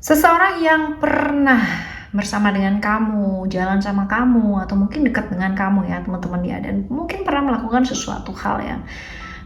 Seseorang yang pernah bersama dengan kamu, jalan sama kamu, atau mungkin dekat dengan kamu ya teman-teman ya, dan mungkin pernah melakukan sesuatu hal yang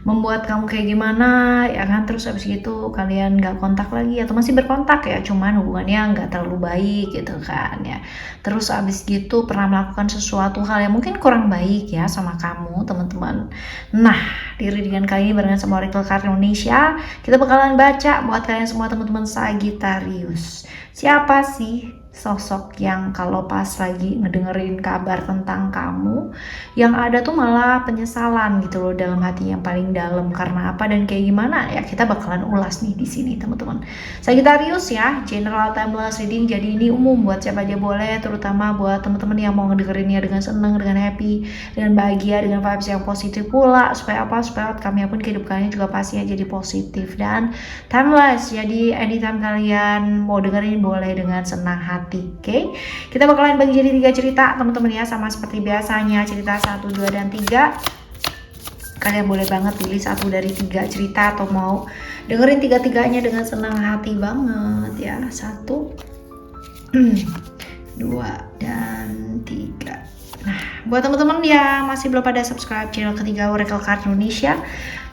membuat kamu kayak gimana ya kan, terus habis gitu kalian nggak kontak lagi atau masih berkontak ya, cuman hubungannya nggak terlalu baik gitu kan ya. Terus habis gitu pernah melakukan sesuatu hal yang mungkin kurang baik ya sama kamu teman-teman. Nah, di readingan kali ini barengan sama Oracle Card Indonesia, kita bakalan baca buat kalian semua teman-teman Sagittarius. Siapa sih sosok yang kalau pas lagi ngedengerin kabar tentang kamu, yang ada tuh malah penyesalan gitu loh dalam hati yang paling dalam, karena apa dan kayak gimana ya, kita bakalan ulas nih di sini teman-teman. Sagittarius ya, general timeless reading, jadi ini umum buat siapa aja boleh, terutama buat teman-teman yang mau ngedengerinnya dengan seneng, dengan happy, dengan bahagia, dengan vibes yang positif pula, supaya apa, supaya outcome-nya pun kehidupannya juga pastinya jadi positif dan timeless. Jadi anytime kalian mau dengerin boleh dengan senang hati. Oke, kita bakalan bagi jadi 3 cerita teman-teman ya, sama seperti biasanya, cerita 1, 2, dan 3. Kalian boleh banget pilih 1 dari 3 cerita atau mau dengerin 3-tiganya dengan senang hati banget ya. 1, 2, dan 3. Nah, buat teman-teman yang masih belum pada subscribe channel ketiga Oracle Card Indonesia,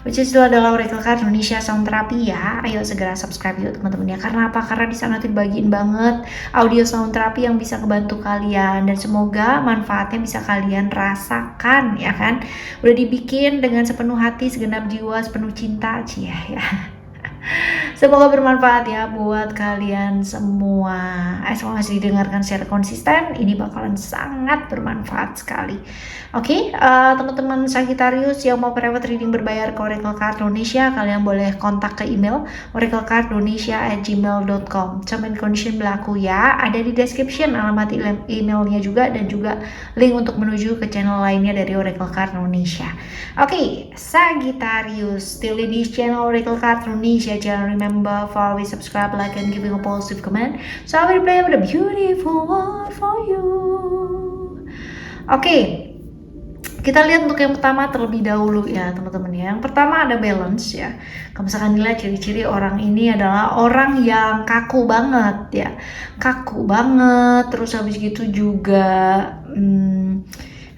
which is adalah Oracle Card Indonesia Sound Therapy ya, ayo segera subscribe yuk teman-teman ya. Karena apa? Karena di sana tuh dibagiin banget audio sound therapy yang bisa ngebantu kalian, dan semoga manfaatnya bisa kalian rasakan ya kan. Udah dibikin dengan sepenuh hati, segenap jiwa, sepenuh cinta cia ya. Semoga bermanfaat ya buat kalian semua. Semoga masih didengarkan secara konsisten. Ini bakalan sangat bermanfaat sekali. Oke, teman-teman Sagittarius yang mau private reading berbayar ke Oracle Card Indonesia, kalian boleh kontak ke email oraclecardindonesia@gmail.com. Terms and condition berlaku ya. Ada di description alamat emailnya juga, dan juga link untuk menuju ke channel lainnya dari Oracle Card Indonesia. Oke, Sagittarius, still di channel Oracle Card Indonesia. Jangan remember, follow, subscribe, like, and giving a positive comment. So I will play with a beautiful one for you. Oke, kita lihat untuk yang pertama terlebih dahulu ya teman-teman ya. Yang pertama ada balance ya. Kalau misalkan dilihat ciri-ciri orang ini adalah orang yang kaku banget ya. Kaku banget, terus habis gitu juga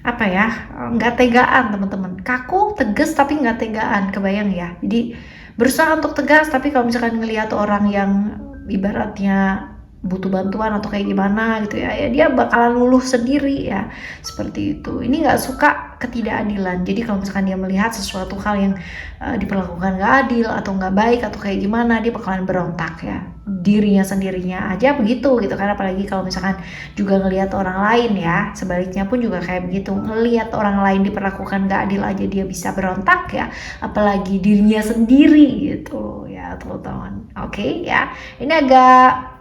apa ya, nggak tegaan teman-teman. Kaku, tegas, tapi nggak tegaan, kebayang ya. Jadi berusaha untuk tegas, tapi kalau misalkan ngelihat orang yang ibaratnya butuh bantuan atau kayak gimana gitu ya, dia bakalan luluh sendiri ya, seperti itu. Ini nggak suka ketidakadilan. Jadi kalau misalkan dia melihat sesuatu hal yang diperlakukan nggak adil atau nggak baik atau kayak gimana, dia bakalan berontak ya. Dirinya sendirinya aja begitu gitu kan, apalagi kalau misalkan juga ngelihat orang lain ya, sebaliknya pun juga kayak begitu, ngelihat orang lain diperlakukan nggak adil aja dia bisa berontak ya, apalagi dirinya sendiri gitu ya teman-teman. Oke ya, ini agak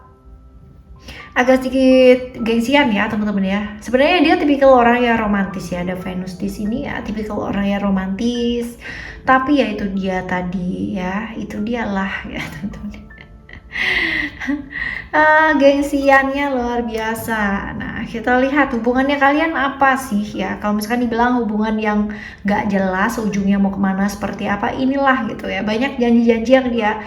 sedikit gengsian ya teman-teman ya. Sebenarnya dia tipikal orang yang romantis ya, ada Venus di sini ya, tipikal orang yang romantis. Tapi ya itu dia tadi ya, itu dialah ya teman-teman. Gengsiannya luar biasa. Nah, kita lihat hubungannya kalian apa sih ya. Kalau misalkan dibilang hubungan yang gak jelas ujungnya mau kemana seperti apa, inilah gitu ya. Banyak janji-janji yang dia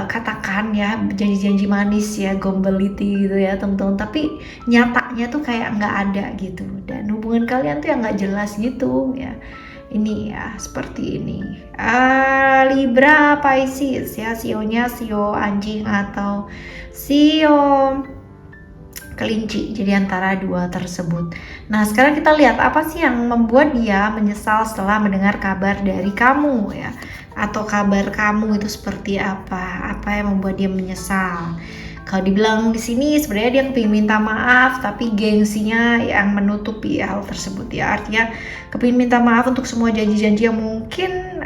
katakan ya, janji-janji manis ya, gombelity gitu ya teman-teman, tapi nyatanya tuh kayak nggak ada gitu, dan hubungan kalian tuh yang nggak jelas gitu ya. Ini ya seperti ini. Libra, Pisces ya, sionya sio anjing atau sio kelinci, jadi antara dua tersebut. Nah, sekarang kita lihat apa sih yang membuat dia menyesal setelah mendengar kabar dari kamu ya, atau kabar kamu itu seperti apa yang membuat dia menyesal. Kalau dibilang di sini sebenarnya dia kepingin minta maaf, tapi gengsinya yang menutupi hal tersebut ya. Artinya kepingin minta maaf untuk semua janji-janji yang mungkin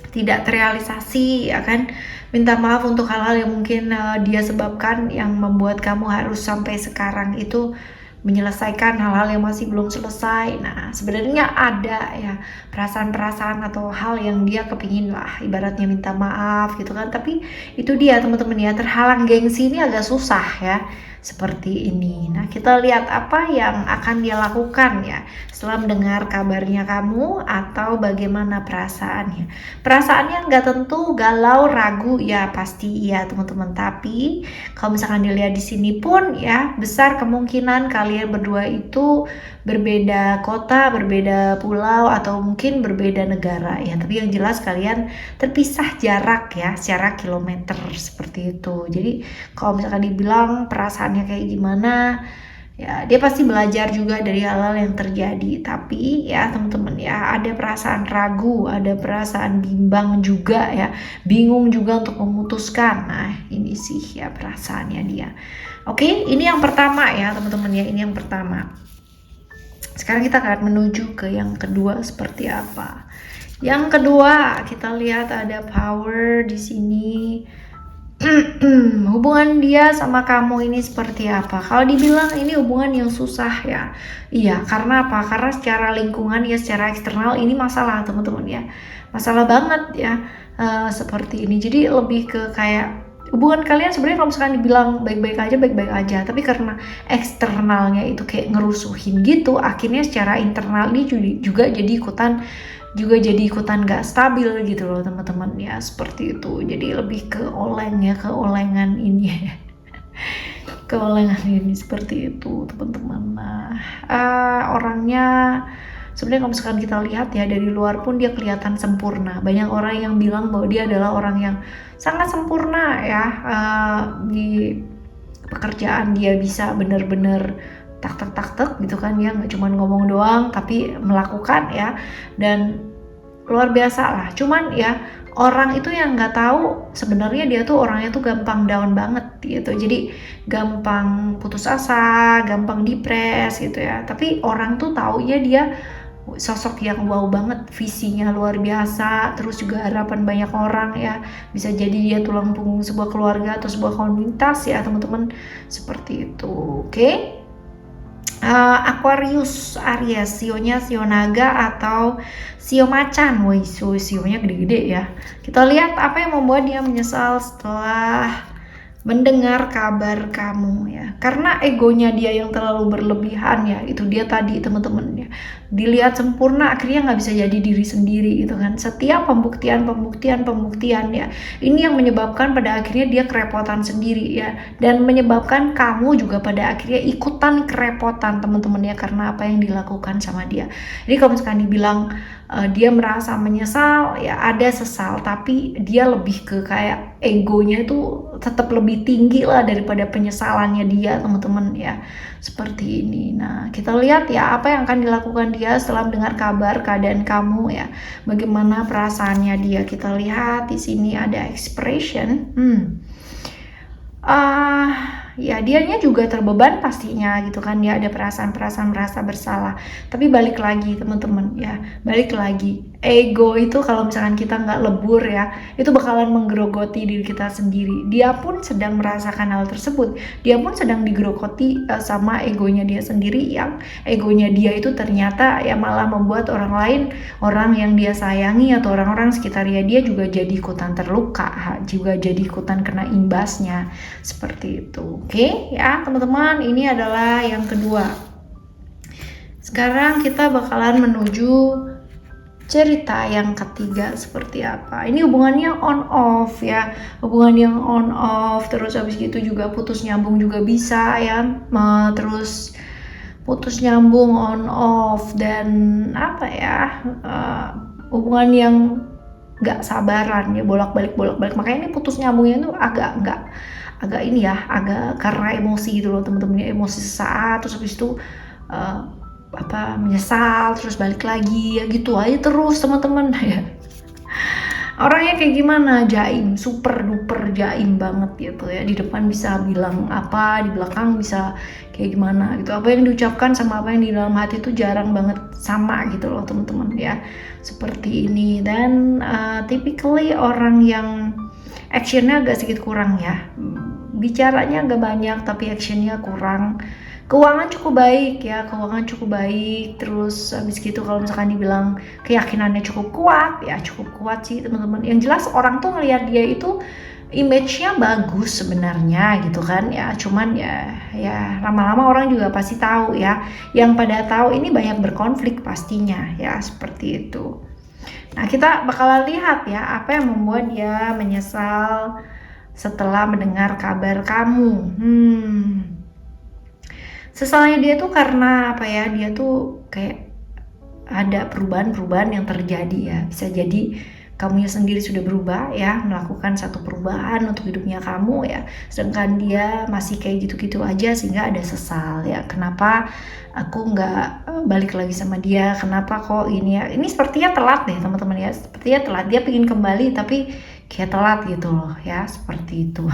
tidak terrealisasi ya kan. Minta maaf untuk hal-hal yang mungkin dia sebabkan, yang membuat kamu harus sampai sekarang itu menyelesaikan hal-hal yang masih belum selesai. Nah, sebenarnya ada ya perasaan-perasaan atau hal yang dia kepingin lah, ibaratnya minta maaf gitu kan. Tapi itu dia teman-teman ya, terhalang gengsi ini agak susah ya. seperti ini. Nah, kita lihat apa yang akan dia lakukan ya setelah mendengar kabarnya kamu, atau bagaimana perasaannya. Perasaannya nggak tentu galau, ragu, ya pasti iya teman-teman. Tapi kalau misalkan dilihat di sini pun ya, besar kemungkinan kalian berdua itu berbeda kota, berbeda pulau, atau mungkin berbeda negara ya. Tapi yang jelas kalian terpisah jarak ya, secara kilometer seperti itu. Jadi kalau misalkan dibilang perasaannya kayak gimana, ya dia pasti belajar juga dari hal-hal yang terjadi. Tapi ya teman-teman ya, ada perasaan ragu, ada perasaan bimbang juga ya, bingung juga untuk memutuskan. Nah ini sih ya perasaannya dia. Oke, ini yang pertama ya teman-teman ya, ini yang pertama. Sekarang kita akan menuju ke yang kedua seperti apa. Yang kedua, kita lihat ada power di sini. Hubungan dia sama kamu ini seperti apa? Kalau dibilang ini hubungan yang susah ya, iya, karena apa? Karena secara lingkungan ya, secara eksternal ini masalah teman-teman ya, masalah banget ya, seperti ini. Jadi lebih ke kayak hubungan kalian sebenarnya kalau misalkan dibilang baik-baik aja, tapi karena eksternalnya itu kayak ngerusuhin gitu, akhirnya secara internal ini juga jadi ikutan gak stabil gitu loh teman-teman ya, seperti itu. Jadi lebih ke keolengan ini ya. Keolengan ini seperti itu teman-teman. Nah, orangnya sebenarnya kalau misalkan kita lihat ya dari luar pun dia kelihatan sempurna. Banyak orang yang bilang bahwa dia adalah orang yang sangat sempurna ya, di pekerjaan dia bisa bener-bener tak gitu kan ya, nggak cuma ngomong doang tapi melakukan ya, dan luar biasa lah. Cuman ya orang itu yang nggak tahu sebenarnya dia tuh orangnya tuh gampang down banget gitu, jadi gampang putus asa, gampang depres gitu ya. Tapi orang tuh taunya dia sosok yang wow banget, visinya luar biasa, terus juga harapan banyak orang ya, bisa jadi dia tulang punggung sebuah keluarga atau sebuah komunitas ya teman-teman, seperti itu. Oke. Aquarius, Aries, sionya sio naga atau sio macan. Woi, sionya gede-gede ya. Kita lihat apa yang membuat dia menyesal setelah mendengar kabar kamu ya, karena egonya dia yang terlalu berlebihan ya. Itu dia tadi teman-teman ya, dilihat sempurna akhirnya nggak bisa jadi diri sendiri gitu kan. Setiap pembuktian ya, ini yang menyebabkan pada akhirnya dia kerepotan sendiri ya, dan menyebabkan kamu juga pada akhirnya ikutan kerepotan teman-teman ya, karena apa yang dilakukan sama dia. Jadi kalau misalkan dibilang dia merasa menyesal ya, ada sesal, tapi dia lebih ke kayak egonya itu tetap lebih tinggi lah daripada penyesalannya dia teman-teman ya, seperti ini. Nah kita lihat ya apa yang akan dilakukan dia setelah mendengar kabar keadaan kamu ya, bagaimana perasaannya dia. Kita lihat di sini ada expression. Ya dianya juga terbeban pastinya gitu kan ya, ada perasaan merasa bersalah. Tapi balik lagi teman-teman ya, balik lagi, ego itu kalau misalkan kita nggak lebur ya, itu bakalan menggerogoti diri kita sendiri. Dia pun sedang merasakan hal tersebut, dia pun sedang digerogoti sama egonya dia sendiri, yang egonya dia itu ternyata ya malah membuat orang lain, orang yang dia sayangi atau orang-orang sekitarnya dia juga jadi ikutan terluka, juga jadi ikutan kena imbasnya, seperti itu. Oke ya teman-teman, ini adalah yang kedua. Sekarang kita bakalan menuju cerita yang ketiga seperti apa. Ini hubungannya on off ya, hubungan yang on off, terus habis gitu juga putus nyambung juga bisa ya, terus putus nyambung on off, dan apa ya, hubungan yang nggak sabaran ya, bolak-balik. Makanya ini putus nyambungnya itu agak ini ya, agak karena emosi gitu loh teman-teman ya, emosi sesaat, terus habis itu menyesal, terus balik lagi ya, gitu aja terus teman-teman ya. Orangnya kayak gimana? Jaim, super duper jaim banget gitu ya. Di depan bisa bilang apa, di belakang bisa kayak gimana gitu. Apa yang diucapkan sama apa yang di dalam hati itu jarang banget sama gitu loh teman-teman ya. Seperti ini. Dan typically orang yang actionnya agak sedikit kurang ya. Bicaranya agak banyak tapi actionnya kurang. Keuangan cukup baik ya, terus habis gitu kalau misalkan dibilang keyakinannya cukup kuat ya, cukup kuat sih teman-teman. Yang jelas orang tuh ngelihat dia itu image-nya bagus sebenarnya gitu kan ya, cuman ya lama-lama orang juga pasti tahu ya, yang pada tahu ini banyak berkonflik pastinya ya, seperti itu. Nah, kita bakalan lihat ya apa yang membuat dia menyesal setelah mendengar kabar kamu. Sesalnya dia tuh karena apa ya, dia tuh kayak ada perubahan-perubahan yang terjadi ya. Bisa jadi kamunya sendiri sudah berubah ya, melakukan satu perubahan untuk hidupnya kamu ya, sedangkan dia masih kayak gitu-gitu aja, sehingga ada sesal ya, kenapa aku nggak balik lagi sama dia, kenapa kok ini ya, ini sepertinya telat deh teman-teman ya, sepertinya telat, dia pengen kembali tapi kayak telat gitu loh ya, seperti itu.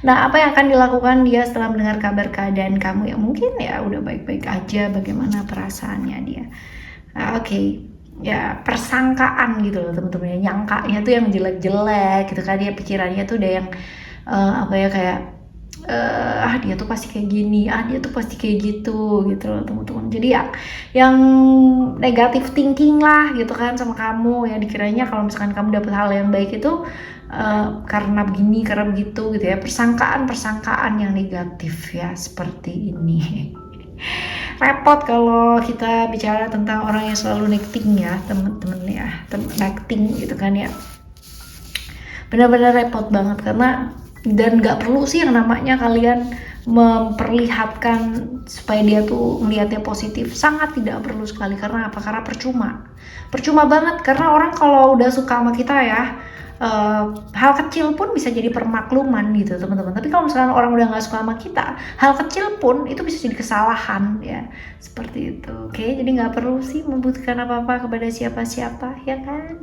Nah, apa yang akan dilakukan dia setelah mendengar kabar keadaan kamu ya, mungkin ya udah baik-baik aja, bagaimana perasaannya dia. Oke. Ya persangkaan gitu loh teman-teman ya, nyangkanya tuh yang jelek-jelek gitu kan, dia pikirannya tuh udah yang apa ya, kayak dia tuh pasti kayak gini, dia tuh pasti kayak gitu loh teman-teman. Jadi ya yang negatif thinking lah gitu kan sama kamu ya, dikiranya kalau misalkan kamu dapet hal yang baik itu karena begini, karena begitu gitu ya, persangkaan yang negatif ya, seperti ini. Repot kalau kita bicara tentang orang yang selalu negating ya temen-temen ya, negating gitu kan ya, benar-benar repot banget karena, dan nggak perlu sih yang namanya kalian memperlihatkan supaya dia tuh melihatnya positif, sangat tidak perlu sekali. Karena apa? Karena percuma banget, karena orang kalau udah suka sama kita ya, hal kecil pun bisa jadi permakluman gitu teman-teman. Tapi kalau misalkan orang udah nggak suka sama kita, hal kecil pun itu bisa jadi kesalahan ya, seperti itu. Oke, jadi nggak perlu sih membuktikan apa-apa kepada siapa-siapa ya kan.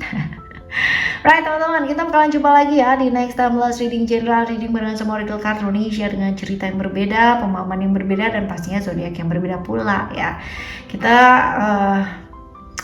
Right teman-teman, kita bakalan jumpa lagi ya di next timeless reading, general reading barengan sama Oracle Card Indonesia, dengan cerita yang berbeda, pemahaman yang berbeda, dan pastinya zodiak yang berbeda pula ya. Kita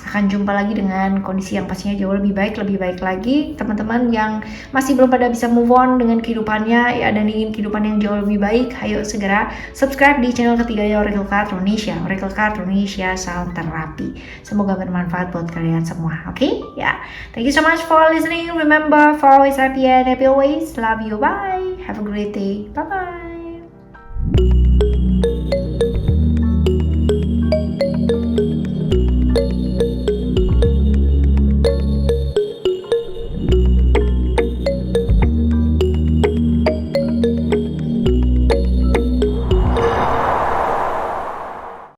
akan jumpa lagi dengan kondisi yang pastinya jauh lebih baik lagi. Teman-teman yang masih belum pada bisa move on dengan kehidupannya ya, dan ingin kehidupan yang jauh lebih baik, ayo segera subscribe di channel ketiganya Oracle Card Indonesia, Oracle Card Indonesia Sound Terapi. Semoga bermanfaat buat kalian semua. Oke? Ya. Thank you so much for listening. Remember, for always happy and happy always. Love you. Bye. Have a great day. Bye bye.